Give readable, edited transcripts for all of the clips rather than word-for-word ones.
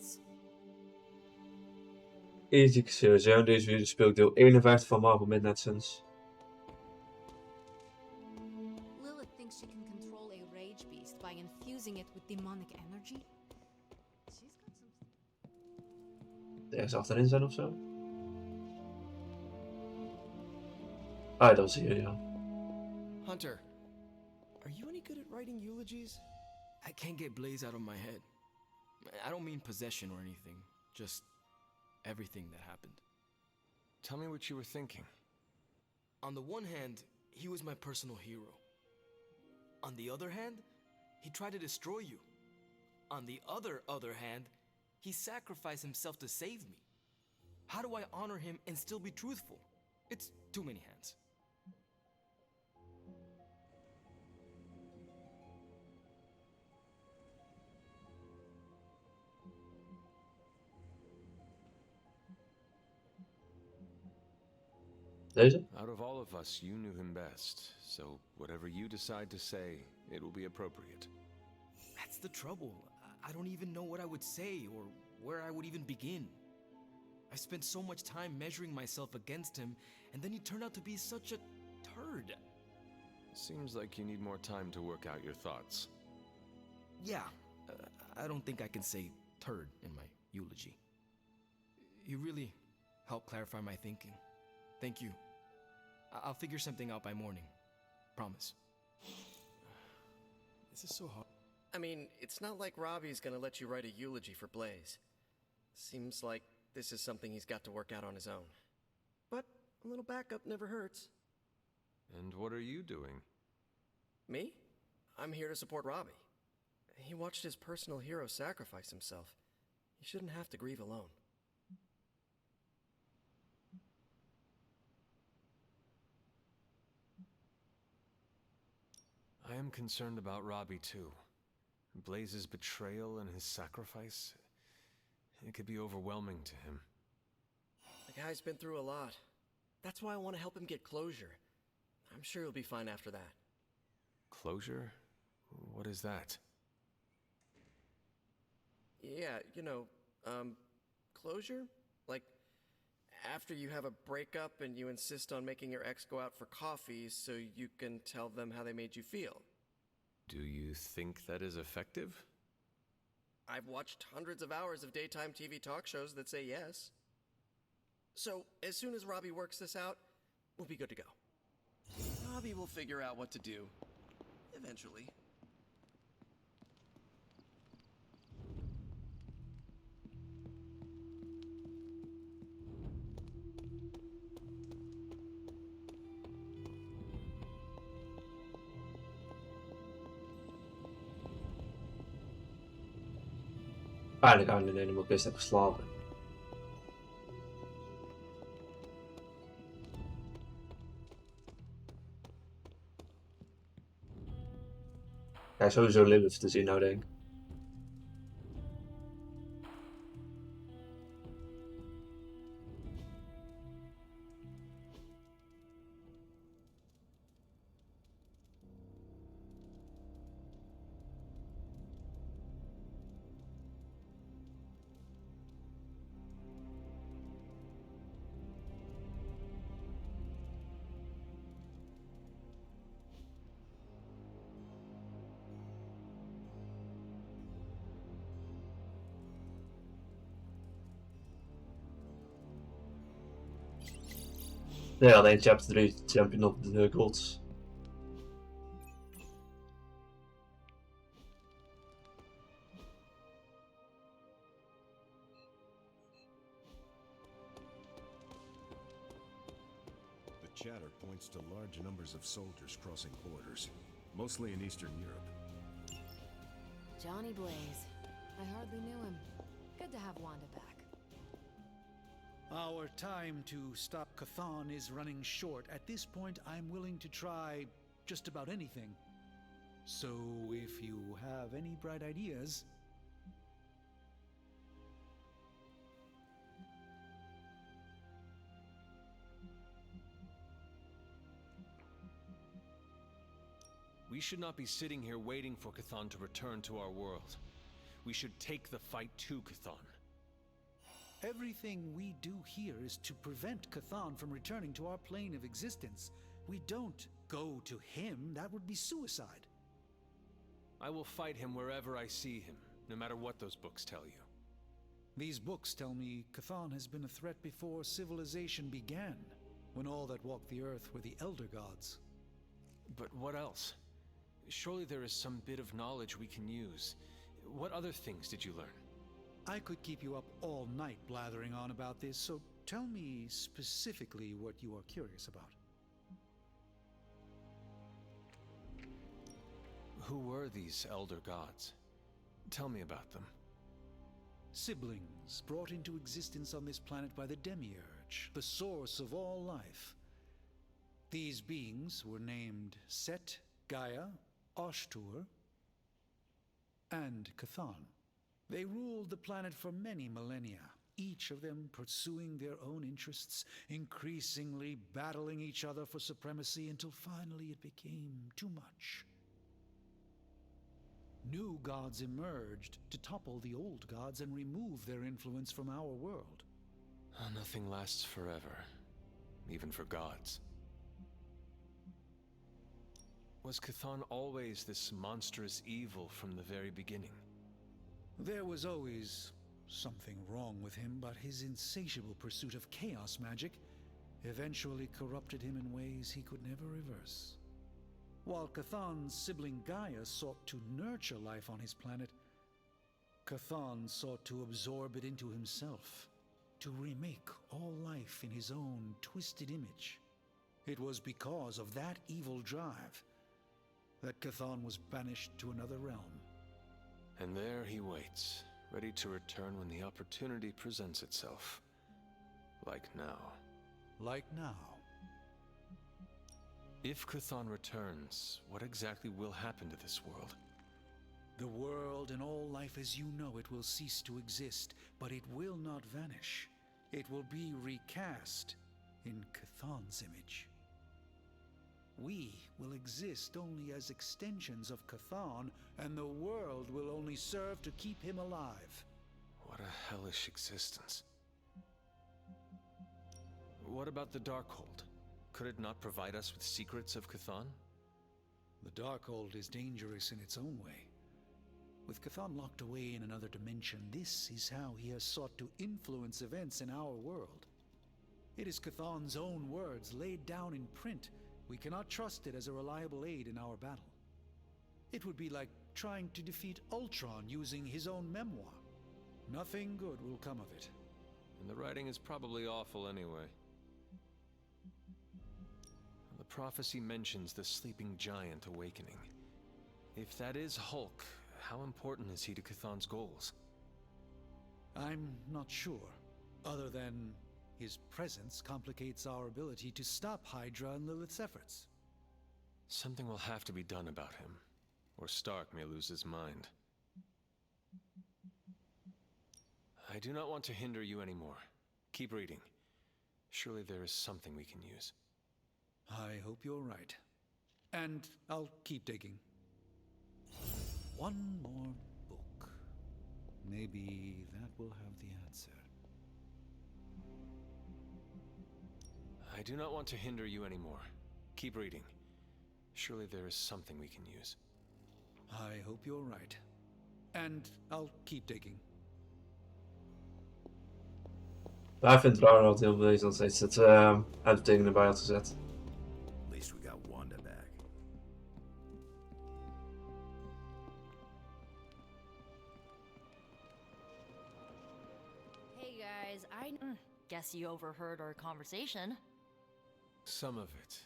chance. Easy sowieso. Deze video speel ik deel 51 van Marvel Midnight Suns. Lilith thinks she can control a rage beast by infusing it with demonic energy. She's got some... Ergens achterin zijn of zo. Ah, dat was hier, ja. Hunter, are you any good at writing eulogies? I can't get Blaze out of my head. I don't mean possession or anything, just everything that happened. Tell me what you were thinking. On the one hand, he was my personal hero. On the other hand, he tried to destroy you. On the other hand, he sacrificed himself to save me. How do I honor him and still be truthful? It's too many hands. Deze? Out of all of us, you knew him best, so whatever you decide to say, it will be appropriate. That's the trouble. I don't even know what I would say or where I would even begin. I spent so much time measuring myself against him, and then he turned out to be such a turd. Seems like you need more time to work out your thoughts. Yeah, I don't think I can say turd in my eulogy. You really helped clarify my thinking. Thank you. I'll figure something out by morning. Promise. This is so hard. I mean, it's not like Robbie's gonna let you write a eulogy for Blaze. Seems like this is something he's got to work out on his own. But a little backup never hurts. And what are you doing? Me? I'm here to support Robbie. He watched his personal hero sacrifice himself. He shouldn't have to grieve alone. I am concerned about Robbie too. Blaze's betrayal and his sacrifice, it could be overwhelming to him. The guy's been through a lot. That's why I want to help him get closure. I'm sure he'll be fine after that. Closure? What is that? Yeah, closure? Like, after you have a breakup and you insist on making your ex go out for coffee so you can tell them how they made you feel. Do you think that is effective? I've watched hundreds of hours of daytime TV talk shows that say yes. So, as soon as Robbie works this out, we'll be good to go. Robbie will figure out what to do. Eventually. Pijnlijk aan de ene moet best heb geslapen. Ja, sowieso Lilith te zien nou denk ik. Nee, alleen chapter 3, Champion of the Gods. The chatter points to large numbers of soldiers crossing borders, mostly in Eastern Europe. Johnny Blaze. I hardly knew him. Good to have Wanda back. Our time to stop Chthon is running short. At this point, I'm willing to try just about anything. So, if you have any bright ideas... We should not be sitting here waiting for Chthon to return to our world. We should take the fight to Chthon. Everything we do here is to prevent Cthon from returning to our plane of existence. We don't go to him. That would be suicide. I will fight him wherever I see him, no matter what those books tell you. These books tell me Cthon has been a threat before civilization began, when all that walked the earth were the Elder Gods. But what else? Surely there is some bit of knowledge we can use. What other things did you learn? I could keep you up all night blathering on about this, so tell me specifically what you are curious about. Who were these Elder Gods? Tell me about them. Siblings brought into existence on this planet by the Demiurge, the source of all life. These beings were named Set, Gaia, Ashtur, and Cthon. They ruled the planet for many millennia, each of them pursuing their own interests, increasingly battling each other for supremacy until finally it became too much. New gods emerged to topple the old gods and remove their influence from our world. Nothing lasts forever, even for gods. Was Cthon always this monstrous evil from the very beginning? There was always something wrong with him, but his insatiable pursuit of chaos magic eventually corrupted him in ways he could never reverse. While Cthon's sibling Gaia sought to nurture life on his planet, Cthon sought to absorb it into himself, to remake all life in his own twisted image. It was because of that evil drive that Cthon was banished to another realm. And there he waits, ready to return when the opportunity presents itself. Like now. Like now. If Cthon returns, what exactly will happen to this world? The world and all life as you know it will cease to exist, but it will not vanish. It will be recast in Cthon's image. We will exist only as extensions of Cthon, and the world will only serve to keep him alive. What a hellish existence. What about the Darkhold? Could it not provide us with secrets of Cthon? The Darkhold is dangerous in its own way. With Cthon locked away in another dimension, this is how he has sought to influence events in our world. It is Cthon's own words laid down in print. We cannot trust it as a reliable aid in our battle. It would be like trying to defeat Ultron using his own memoir. Nothing good will come of it. And the writing is probably awful anyway. The prophecy mentions the sleeping giant awakening. If that is Hulk, how important is he to Cthon's goals? I'm not sure, other than his presence complicates our ability to stop Hydra and Lilith's efforts. Something will have to be done about him, or Stark may lose his mind. I do not want to hinder you anymore. Keep reading. Surely there is something we can use. I hope you're right. And I'll keep digging. One more book. Maybe that will have the answer. I do not want to hinder you anymore. Keep reading. Surely there is something we can use. I hope you're right. And I'll keep digging. Ja, ik vind het raar dat heel veel deze nog steeds het uittekenen erbij had gezet. At least we got Wanda back. Hey guys, guess you overheard our conversation. Some of it.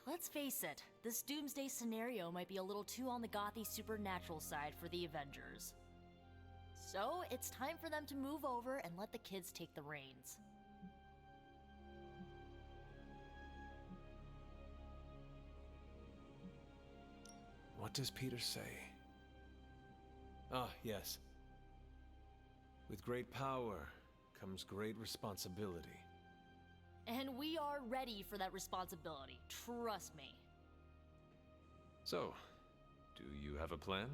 Let's face it, this doomsday scenario might be a little too on the gothy supernatural side for the Avengers. So, it's time for them to move over and let the kids take the reins. What does Peter say? Ah, yes. With great power comes great responsibility. And we are ready for that responsibility, trust me. So, do you have a plan?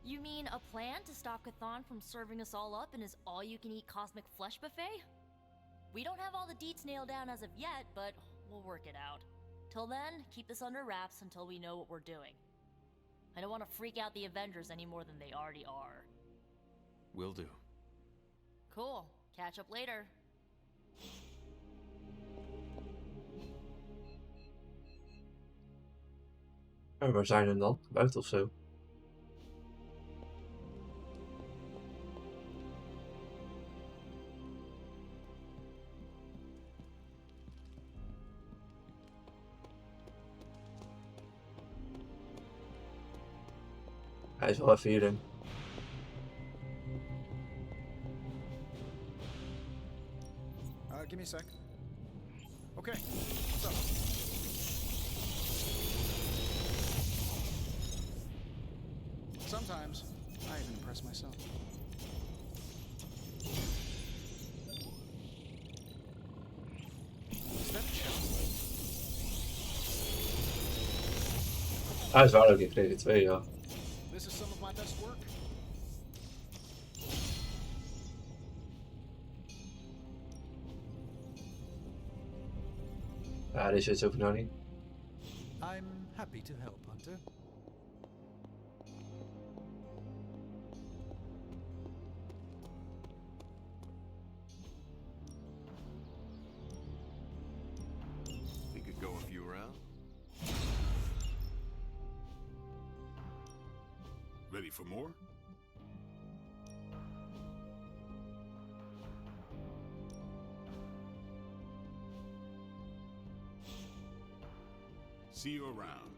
You mean a plan to stop Chthon from serving us all up in his all-you-can-eat cosmic flesh buffet? We don't have all the deets nailed down as of yet, but we'll work it out. Till then, keep this under wraps until we know what we're doing. I don't want to freak out the Avengers any more than they already are. Will do. Cool. Catch up later. En waar zijn we dan? Buiten of zo? Hij is wel even hierin. Give me a sec. Okay, what's up? Sometimes, I even impress myself. Is that a challenge? Hij is waar ook in Creative 2, ja. This is some of my best work. Ja, deze is ook nou niet. I'm happy to help, Hunter. We could go a few rounds. Ready for more? See you around.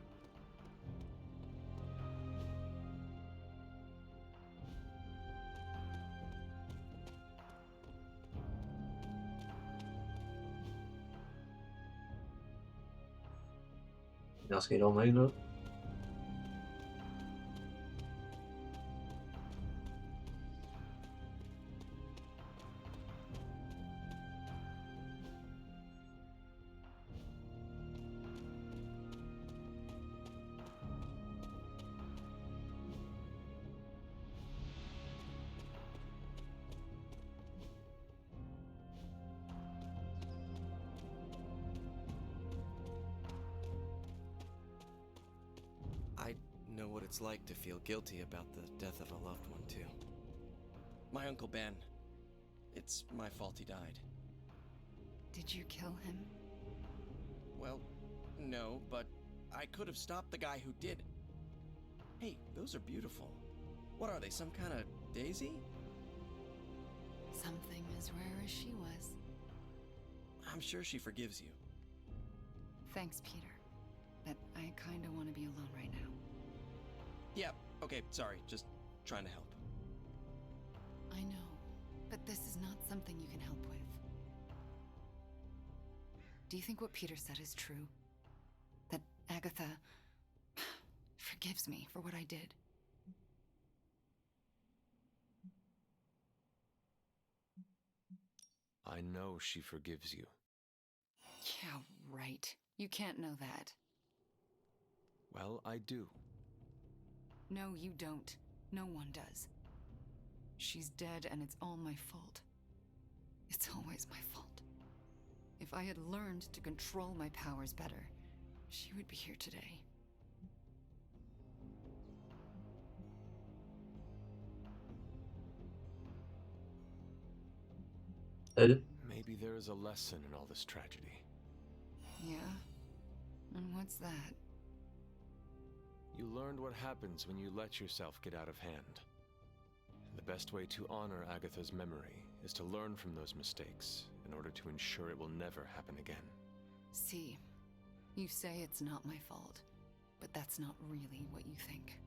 En als ik hier omheen loop. I know what it's like to feel guilty about the death of a loved one, too. My Uncle Ben. It's my fault he died. Did you kill him? Well, no, but I could have stopped the guy who did. Hey, those are beautiful. What are they, some kind of daisy? Something as rare as she was. I'm sure she forgives you. Thanks, Peter. But I kinda want to be alone right now. Yeah, okay, sorry, just trying to help. I know, but this is not something you can help with. Do you think what Peter said is true? That Agatha forgives me for what I did? I know she forgives you. Yeah, right. You can't know that. Well, I do. No, you don't. No one does. She's dead and it's all my fault. It's always my fault. If I had learned to control my powers better, she would be here today. Maybe there is a lesson in all this tragedy. Yeah? And what's that? You learned what happens when you let yourself get out of hand. The best way to honor Agatha's memory is to learn from those mistakes in order to ensure it will never happen again. See, you say it's not my fault, but that's not really what you think.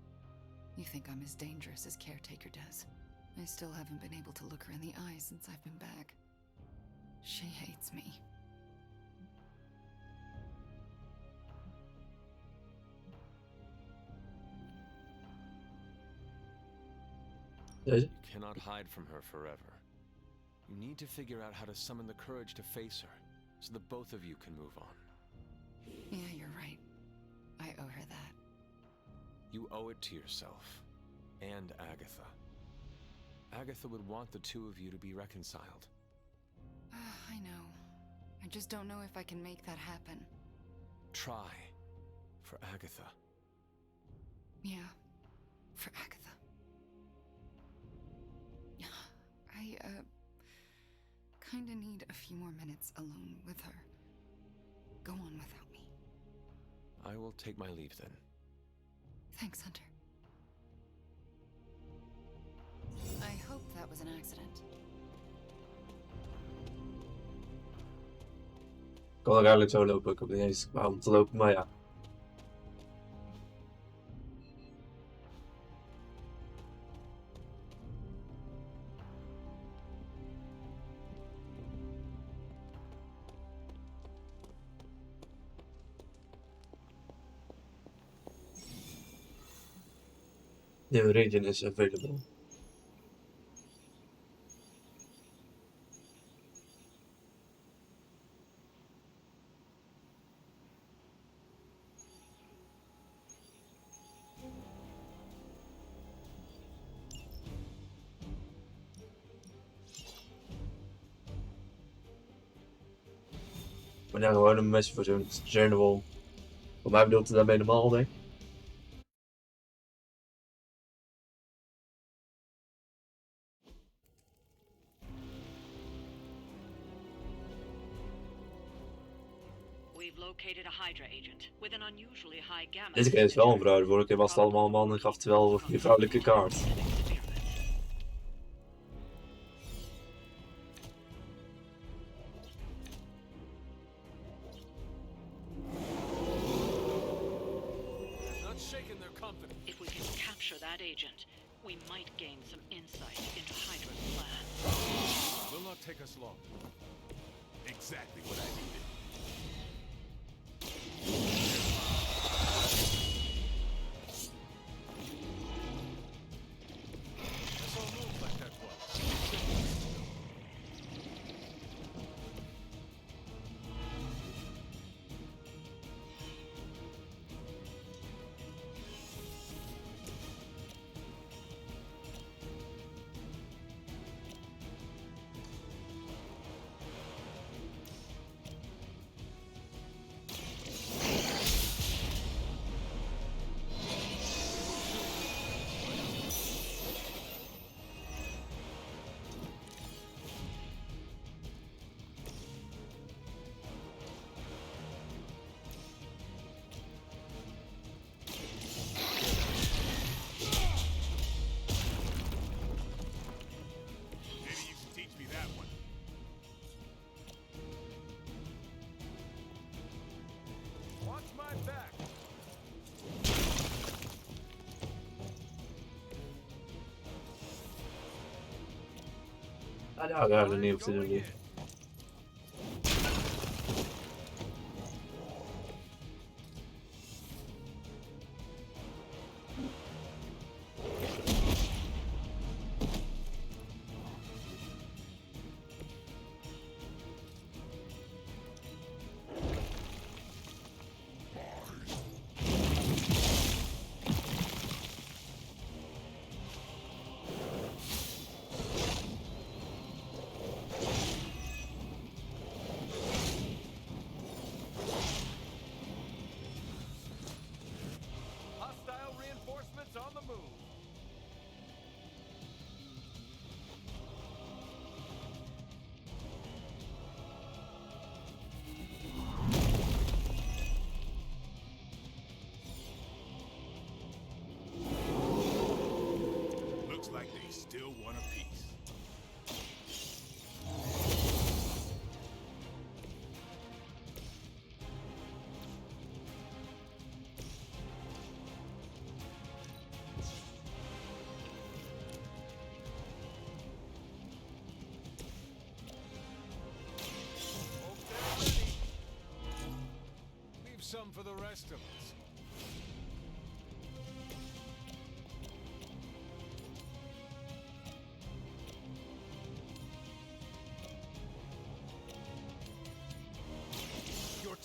You think I'm as dangerous as Caretaker does. I still haven't been able to look her in the eye since I've been back. She hates me. You cannot hide from her forever. You need to figure out how to summon the courage to face her, so that both of you can move on. Yeah, you're right. I owe her that. You owe it to yourself, and Agatha. Agatha would want the two of you to be reconciled. I know. I just don't know if I can make that happen. Try. For Agatha. Yeah, for Agatha. I, kinda need a few more minutes alone with her. Go on without me. I will take my leave then. Thanks, Hunter. I hope that was an accident. Ik kan ook eigenlijk zo lopen. Ik heb niet eens om te lopen, maar ja. New region is available. Maar dan gewoon een missie voor zo'n journal. Voor mij bedoelt hij daarmee normaal, denk ik. We've located a Hydra agent with an unusually high gamma. Deze keer is wel een vrouw. De vorige keer was het allemaal een man en gaf het wel die vrouwelijke kaart. If we can capture that agent, we might gain some insight into Hydra's plan. Will not take us long. Exactly what I needed. Let's all move like that once. Ah, ja, daar hebben we niet op te doen. Like they still want a piece. Leave some for the rest of us.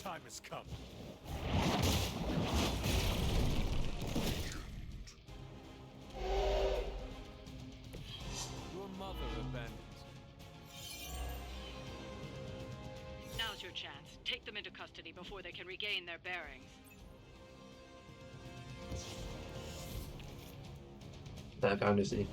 Time has come. bandits. Now's your chance. Take them into custody before they can regain their bearings. Daar kan dus niet.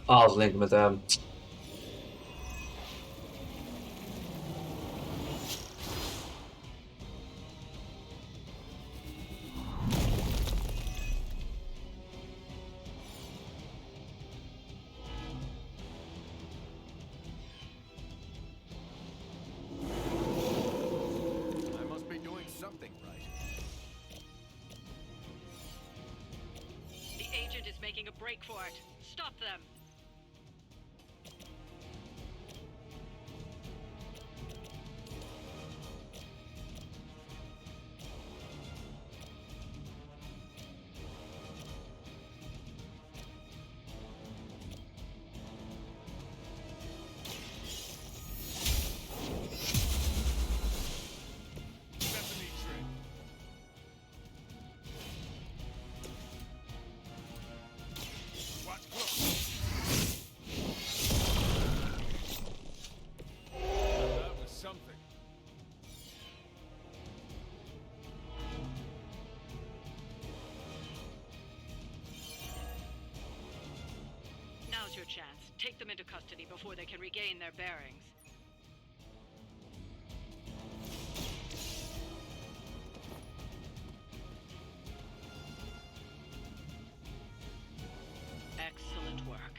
Alles linken met hem. I must be doing something right. The agent is making a break for it. Stop them! Sesame trick. Watch close. That was something. Now's your chance. Take them into custody before they can regain their bearings. Excellent work.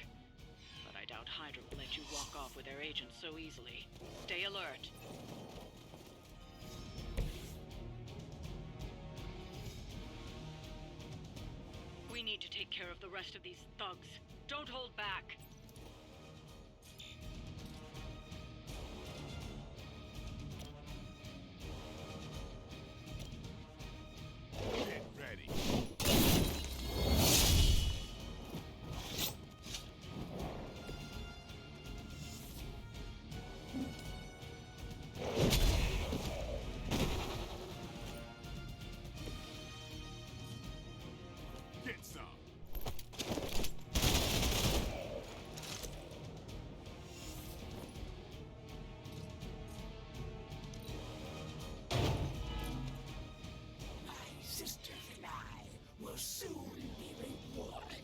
But I doubt Hydra will let you walk off with their agents so easily. Stay alert. We need to take care of the rest of these thugs. Don't hold back. Get ready. Get some. My sisters and I will soon be rewarded.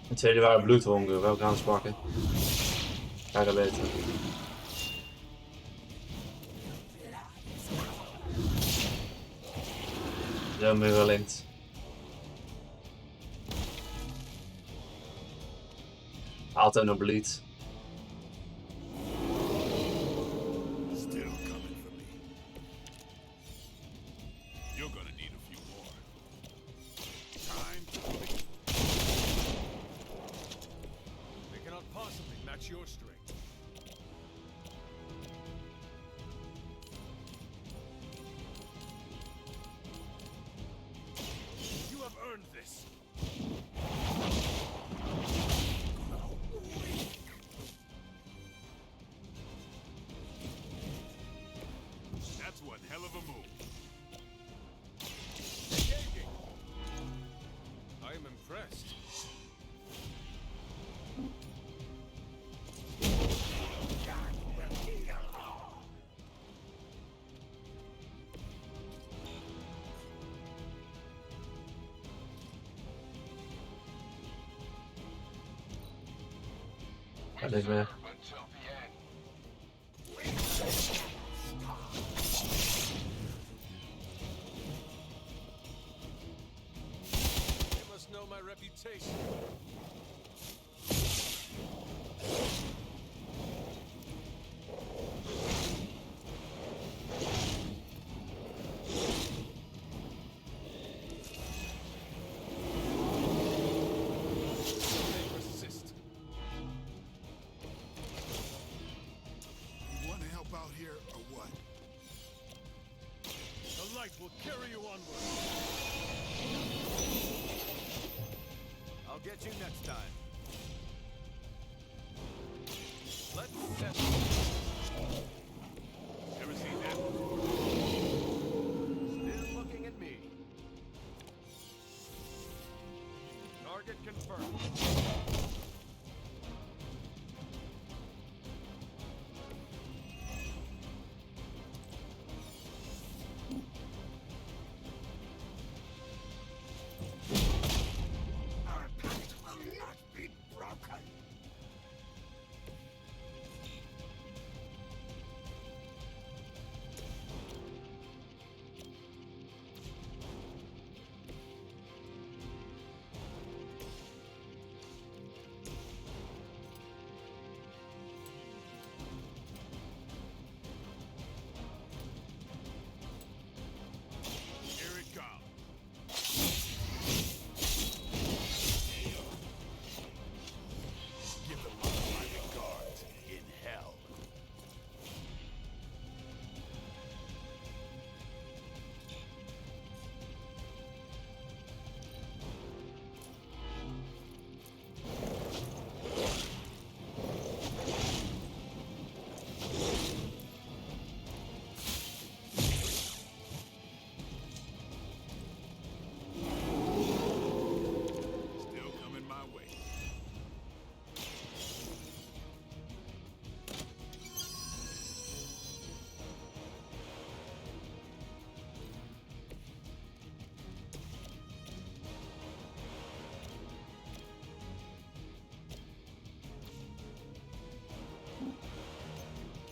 De tweede waren bloedhonger. Welke gaan ze pakken? Ga dat weten. Zo meer gelinkt. Altijd nog bleed. Still coming for me. You're gonna need a few more. Time to leave. They cannot possibly match your strength. You have earned this. That's one hell of a move. Engaging. I am impressed. Ga niks meer. Teleportation. Persist. You want to help out here or what? The light will carry you onward. I'll get you next time. Let's settle. Ever seen that before? Still looking at me. Target confirmed. Our pact will not be broken. Here it comes. Give them my regards in hell. Still coming my way.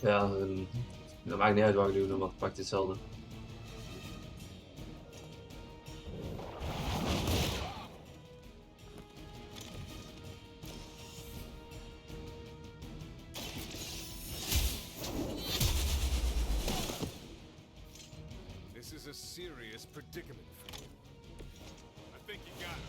Ja, dat maakt niet uit wat ik doe, dan pak ik hetzelfde. This is a serious predicament for you. I think you got him.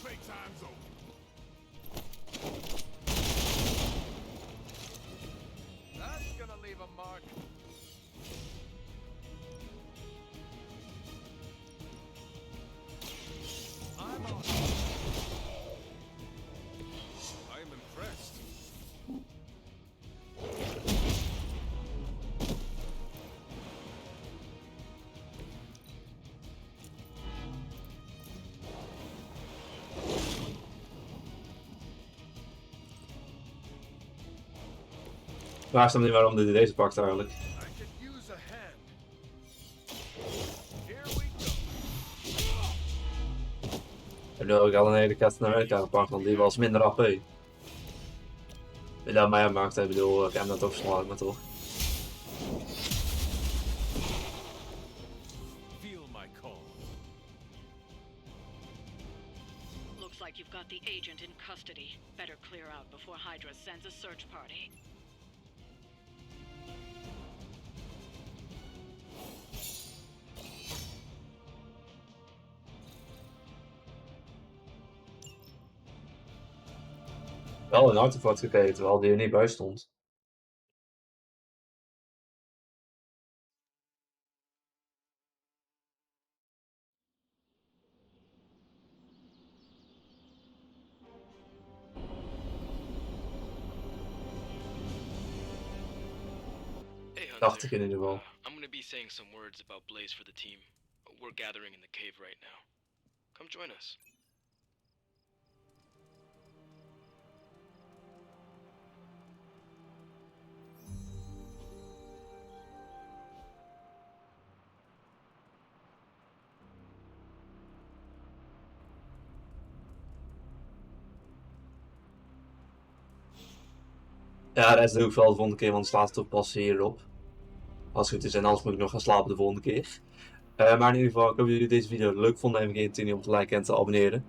Playtime's over. That's gonna leave a mark. I'm on. I am impressed. Waar staat niet waarom dit deze pakt eigenlijk? I could use a hand. Here we go. En nu heb ik al een hele Captain America gepakt, want die was minder AP. En dat mij maakt, ik bedoel, ik heb dat ook verslagen, maar toch. Feel my call. Looks like you've got the agent in custody. Better clear out before Hydra sends a search party. Wel een artefact gekregen, terwijl die er niet bij stond. Hey, Hunter. Dacht ik in ieder geval. I'm gonna be saying some words about Blaze for the team. We're gathering in the cave right now. Come join us. Ja, de rest doe ik vooral de volgende keer, want het slaat toch pas hierop. Als het goed is, en anders moet ik nog gaan slapen de volgende keer. Maar in ieder geval, ik hoop dat jullie deze video leuk vonden en vergeet niet om te liken en te abonneren.